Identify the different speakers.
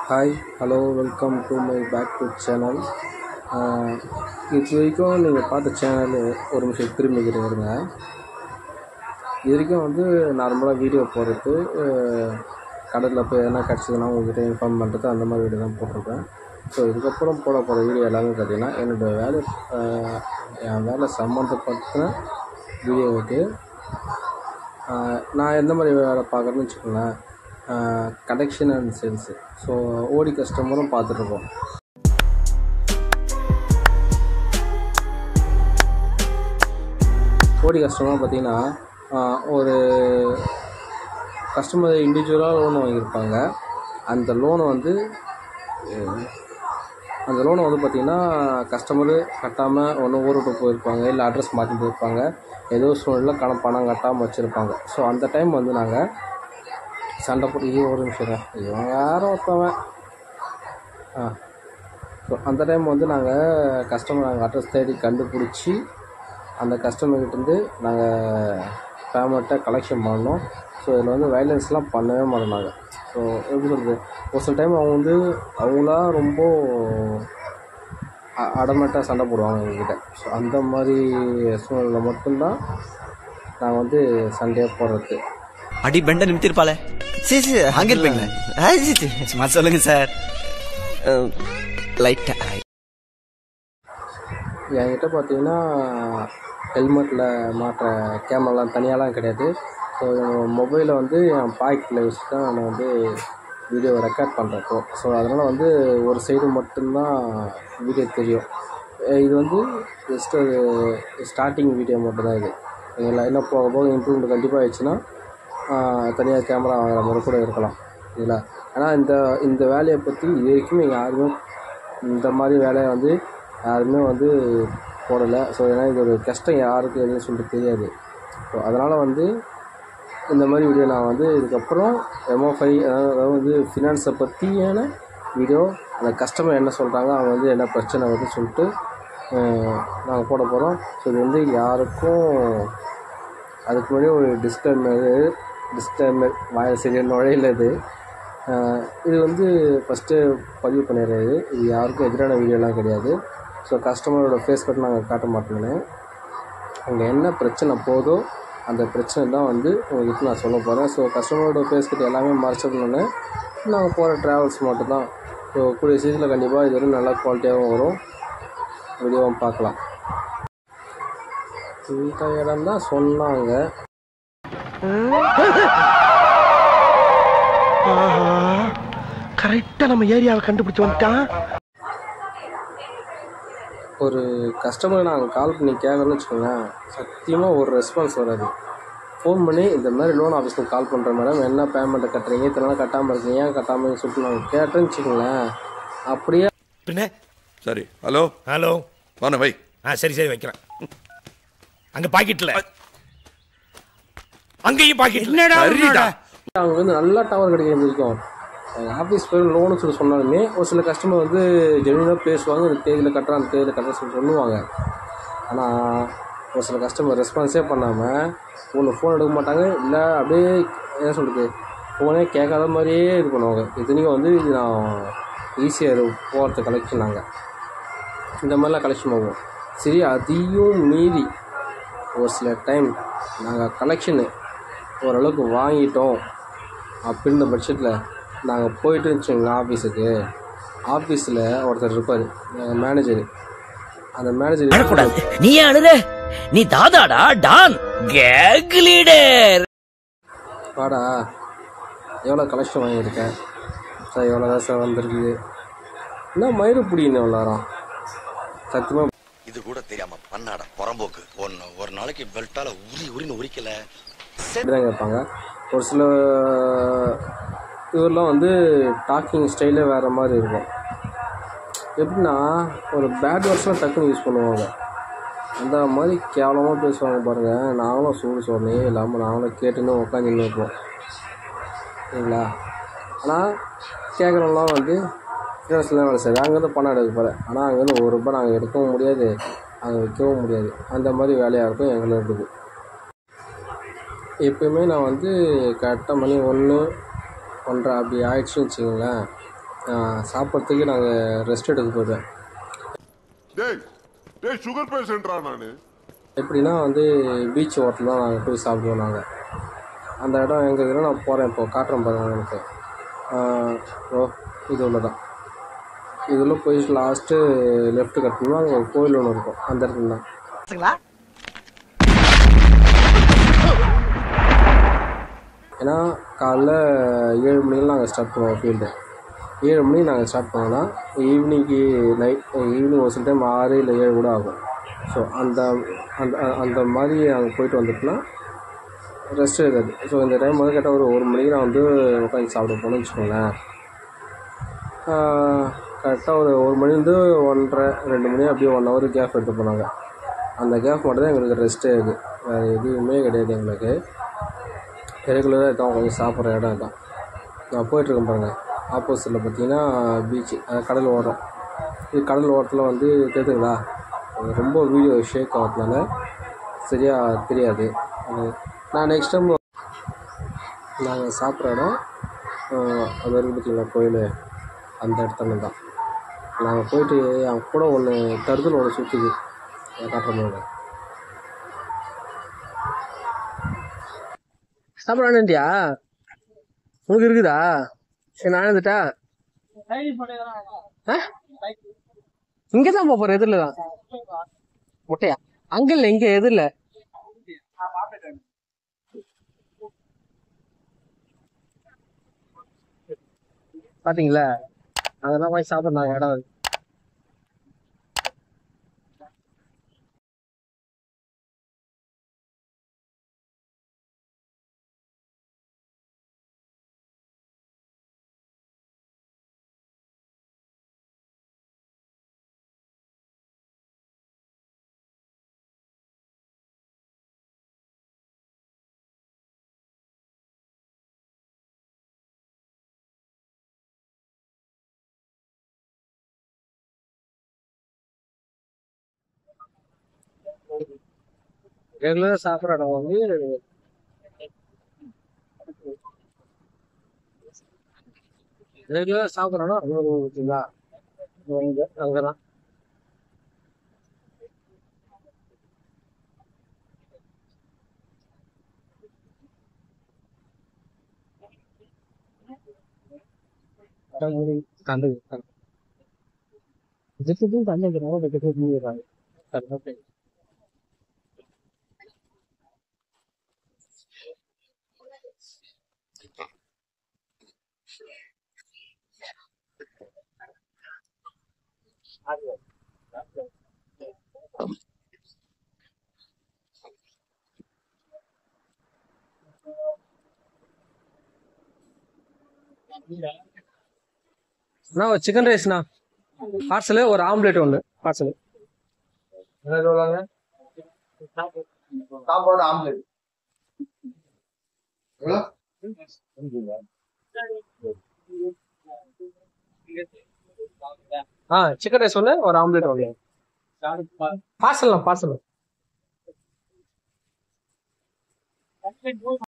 Speaker 1: Hi hello welcome to my back to channel. இது வரைக்கும் நீங்கள் பார்த்த சேனல் ஒரு நிமிஷம் திரும்பிக்கிறீங்க. இது வரைக்கும் வந்து நார்மலாக வீடியோ போடுறது, கடலில் போய் எதனா கிடச்சிதுன்னா உங்கள்கிட்ட இன்ஃபார்ம் பண்ணுறது, அந்த மாதிரி வீடியோ தான் போட்டிருப்பேன். ஸோ இதுக்கப்புறம் போட போகிற வீடியோ எல்லாமே பார்த்திங்கன்னா என் வேலை சம்மந்தப்பட்ட வீடியோவுக்கு நான் எந்த மாதிரி வேலை பார்க்குறேன்னு வச்சுக்கோங்களேன். Collection and sales. ஸோ ஓடி கஸ்டமரும் பார்த்துட்ருக்கோம். ஓடி கஸ்டமர் பார்த்திங்கன்னா ஒரு கஸ்டமர் இண்டிவிஜுவலாக லோன் வாங்கியிருப்பாங்க. அந்த லோனை வந்து பார்த்திங்கன்னா கஸ்டமரு கட்டாமல் ஒன்று ஊர் விட்டு போயிருப்பாங்க, இல்லை அட்ரஸ் மாற்றி போயிருப்பாங்க, ஏதோ சூழ்நிலை பணம் கட்டாமல் வச்சுருப்பாங்க. ஸோ அந்த டைம் வந்து நாங்கள் சண்டை போட்டு ஒரு நிமிஷம் இவன் வேறு ஒருத்தவன் ஸோ அந்த டைம் வந்து நாங்கள் கஸ்டமர் அட்ரஸ் தேடி கண்டுபிடிச்சி அந்த கஸ்டமர்கிட்டேருந்து நாங்கள் பேமெண்ட்டை கலெக்ஷன் பண்ணோம். ஸோ இதில் வந்து வைலன்ஸ்லாம் பண்ணவே மாட்டோம். ஸோ எப்படி சொல்கிறது, ஒரு சில டைம் அவங்களா ரொம்ப அடமெட்டாக சண்டை போடுவாங்க எங்ககிட்ட. ஸோ அந்த மாதிரி சூழ்நிலை மட்டும்தான் நாங்கள் வந்து சண்டையாக போடுறது.
Speaker 2: அடி பெண்டை நிமித்திருப்பாளே, சரி அங்கே இருப்பீங்களா? சும்மா சொல்லுங்க சார். லைட்டா
Speaker 1: என்கிட்ட பார்த்தீங்கன்னா ஹெல்மெட்டில் மாட்டுற கேமராலாம் தனியாலாம் கிடையாது. ஸோ மொபைலை வந்து என் பாக்கெட்டில் வச்சு தான் நான் வந்து வீடியோ ரெக்கார்ட் பண்ணுறப்போ. ஸோ அதனால் வந்து ஒரு சைடு மட்டும்தான் வீடியோ தெரியும். இது வந்து ஜஸ்ட்டு ஸ்டார்டிங் வீடியோ மட்டும்தான். இது இன்னும் போக போக இம்ப்ரூவ்மெண்ட் கண்டிப்பாக ஆயிடுச்சுன்னா தனியாக கேமரா வாங்குற மாதிரி கூட இருக்கலாம் இல்லைங்களா. ஆனால் இந்த வேலையை பற்றி இது வரைக்கும் யாருமே இந்த மாதிரி வேலையை வந்து யாருமே வந்து போடலை. ஸோ ஏன்னா இது ஒரு கஷ்டம், யாருக்கு எதுவும் சொல்லிட்டு தெரியாது. ஸோ அதனால் வந்து இந்த மாதிரி வீடியோ நான் வந்து இதுக்கப்புறம் MFI, அதாவது வந்து ஃபினான்ஸை பற்றியான வீடியோ, அந்த கஸ்டமர் என்ன சொல்கிறாங்க, அவங்க வந்து என்ன பிரச்சனை வந்து சொல்லிட்டு நாங்கள் போட போகிறோம். ஸோ இது வந்து யாருக்கும் அதுக்கு முன்னாடி ஒரு டிஸ்க்ளைமர் வாயில் சரியாக நுழையில. இது வந்து ஃபஸ்ட்டு பதிவு பண்ணிடுறது. இது யாருக்கும் எதிரான வீடியோலாம் கிடையாது. ஸோ கஸ்டமரோட ஃபேஸ் கட் நாங்கள் காட்ட மாட்டோம்னு, அங்கே என்ன பிரச்சனை போதோ அந்த பிரச்சனை தான் வந்து உங்கள்கிட்ட நான் சொல்ல போகிறேன். ஸோ கஸ்டமரோட ஃபேஸ் கட் எல்லாமே மறைச்சதுனால நாங்கள் போகிற ட்ராவல்ஸ் மட்டும்தான். ஸோ கூடிய சீசனில் கண்டிப்பாக இது வரைக்கும் நல்லா குவாலிட்டியாகவும் வரும், வீடியோவும் பார்க்கலாம். இந்த இடம் தான் சொன்னாங்க.
Speaker 3: கரெக்டாக நம்ம ஏரியாவை கண்டுபிடிச்சு வந்துட்டான்.
Speaker 1: ஒரு கஸ்டமரை நாங்கள் கால் பண்ணி கேட்குறோன்னு வச்சுக்கோங்களேன், சத்தியமாக ஒரு ரெஸ்பான்ஸ் வராது. ஃபோன் பண்ணி இந்த மாதிரி லோன் ஆஃபீஸுக்கு கால் பண்ணுற மேடம், என்ன பேமெண்ட்டை கட்டுறீங்க, இத்தனை கட்டாமல் இருக்கீங்க, ஏன் கட்டாமல் சொல்லிட்டு நாங்கள் கேட்டேன்னு வச்சுக்கோங்களேன், அப்படியே
Speaker 4: பின்ன சரி. ஹலோ
Speaker 3: ஹலோ
Speaker 4: வாங்க வை.
Speaker 3: சரி வைக்கிறேன். அங்கே பாக்கெட்டில், அங்கேயும் பாக்கெட்.
Speaker 1: அங்கே வந்து நல்லா டவர் கிடைக்கிறது இருக்கும். ஆஃபீஸ் பேர் லோனு சொல்லி சொன்னாலுமே ஒரு சில கஸ்டமர் வந்து ஜென்யூனாக பேசுவாங்க, இந்த தேதியில் கட்டுறேன் அந்த தேதியில் கட்டுறேன் சொல்லி சொல்லுவாங்க. ஆனால் ஒரு சில கஸ்டமர் ரெஸ்பான்ஸே பண்ணாமல் ஒன்று ஃபோன் எடுக்க மாட்டாங்க, இல்லை அப்படியே என்ன சொல்கிறது, ஃபோனே கேட்காத மாதிரியே இது பண்ணுவாங்க. இத்தனைக்கும் வந்து இது நான் ஈஸியாக போகிறது கலெக்ஷன். நாங்கள் இந்த மாதிரிலாம் கலெக்ஷன் போவோம். சரி, அதையும் மீறி ஒரு சில டைம் நாங்கள் கலெக்ஷனு ஓரளவுக்கு வாங்கிட்டோம் அப்படின்ற பட்சத்தில் நாங்கள் போயிட்டு வச்சுக்கோங்க ஆஃபீஸில் ஒருத்தர் இருப்பார், மேனேஜரு. அந்த மேனேஜர்,
Speaker 2: நீ அழுற, நீ தாதாடா டான் கேங் லீடர்,
Speaker 1: வாடா எவ்வளோ கலெக்ஷன் வாங்கியிருக்கேன் சார், எவ்வளோ தான் சார் வந்திருக்குது, என்ன மயிறு பிடிக்கணும் எல்லாரும் சத்தியமாக
Speaker 5: இது கூட தெரியாம பண்ணாட புறம்போக்கு. ஒரு நாளைக்கு பெல்ட்டால உரின்னு உரிக்கல
Speaker 1: தான் கேட்பாங்க. ஒரு சில இவரெலாம் வந்து டாக்கிங் ஸ்டைலே வேறு மாதிரி இருக்கும். எப்படின்னா ஒரு பேட் வேர்ட்ஸ்லாம் டக்குன்னு யூஸ் பண்ணுவாங்க, அந்த மாதிரி கேவலமாக பேசுவாங்க பாருங்கள். நாங்களும் சூடு இல்லாமல் நாங்களும் கேட்டுன்னு உட்காந்துன்னு இருப்போம் சரிங்களா. ஆனால் கேட்குறவங்களாம் வந்து ஃபினான்ஸ்லாம் வேலை சரி, அங்கேருந்து பணம் எடுக்க போகிறேன், ஆனால் அங்கேருந்து ₹1 நாங்கள் எடுக்கவும் முடியாது, அங்கே வைக்கவும் முடியாது. அந்த மாதிரி வேலையாக இருக்கும் எங்களுக்கு. எப்போயுமே நான் வந்து கரெக்டாக மணி 1, 1:30 அப்படி ஆயிடுச்சுன்னு வச்சுக்கோங்களேன், சாப்பிட்றதுக்கு நாங்கள் ரெஸ்ட் எடுக்க போயிடுவேன்.
Speaker 6: டேய் டேய் சுகர் பேஷண்ட்ரா நானு.
Speaker 1: எப்படின்னா வந்து பீச் ஓரத்தில் தான் நாங்கள் போய் சாப்பிடுவோம். நாங்கள் அந்த இடம் எங்கே இருக்குன்னா நான் போகிறேன், இப்போது காட்டுறேன் பாருங்கள் எனக்கு. இது ஒன்று தான். இதில் போய் லாஸ்ட்டு லெஃப்ட்டு கட்டணும்னா அங்கே ஒரு கோயில் ஒன்று இருக்கும், அந்த இடத்துல தான். ஏன்னா காலைல 7 மணிக்கெலாம் நாங்கள் ஸ்டார்ட் பண்ணுவோம் ஃபீல்டு. 7 மணிக்கு நாங்கள் ஸ்டார்ட் பண்ணோன்னா ஈவினிங் ஒரு சில டைம் 6 இல்லை 7 கூட ஆகும். ஸோ அந்த அந்த அந்த மாதிரி அங்கே போயிட்டு வந்துட்டுனா ரெஸ்ட் இருக்காது. ஸோ இந்த டைம் வந்து கேட்டால் ஒரு மணிக்கு நான் வந்து உட்காந்து சாப்பிட போனேன்னு வச்சுக்கோங்களேன். கரெக்டாக ஒரு மணிலேருந்து 1:30-2 மணி அப்படியே 1 ஹவர் கேப் எடுத்து போனாங்க. அந்த கேப் மட்டும் தான் எங்களுக்கு ரெஸ்ட்டே இருக்குது, வேறு எதுவுமே கிடையாது எங்களுக்கு. ரெகுலராக இதான் கொஞ்சம் சாப்பிட்ற இடம் தான். நான் போயிட்டுருக்கேன் பாருங்கள், ஆப்போசிட்டில் பார்த்தீங்கன்னா பீச்சு, கடல் ஓரம். இது கடல் ஓரத்தில் வந்து தெரியுதுங்களா, ரொம்ப வீடியோ ஷேக் ஆகிறதுனால சரியாக தெரியாது. நான் நெக்ஸ்ட் டைம் நாங்கள் சாப்பிட்ற இடம் அது வரைக்கும் பார்த்தீங்களா கோயில், அந்த இடத்துல தான் நாங்கள் போயிட்டு அவங்க கூட ஒன்று கருதல் ஒன்று சுற்றுது காட்டுற மாதிரி. சாப்பிட்றான்டியா உனக்கு இருக்குதா? நான் எழுந்துட்டா இங்கே தான் போகிறேன், எதிரில் தான். முட்டையா? அங்கே இல்லை, இங்கே எதிரில். பார்த்தீங்களா, அதெல்லாம் போய் சாப்பிட்றாங்க இடம் அது. ரெகுலராக சாப்பிட்ற இடம் வந்து ரெகுலராக சாப்பிட்ற இடம் அது இருக்குங்களா, அங்கே தான். கண்டு இதுக்கும் கண்டுக்கிறாங்க. அண்ணா ஒரு சிக்கன் ரைஸ்ண்ணா பார்சலு, ஒரு ஆம்லேட் ஒன்று பார்சலு.
Speaker 7: சாப்பாடு ஆம்லேட்
Speaker 1: சிக்கன் ரைஸ் ஒன்று, ஒரு ஆம்லேட் ஒன்று பார்சல்.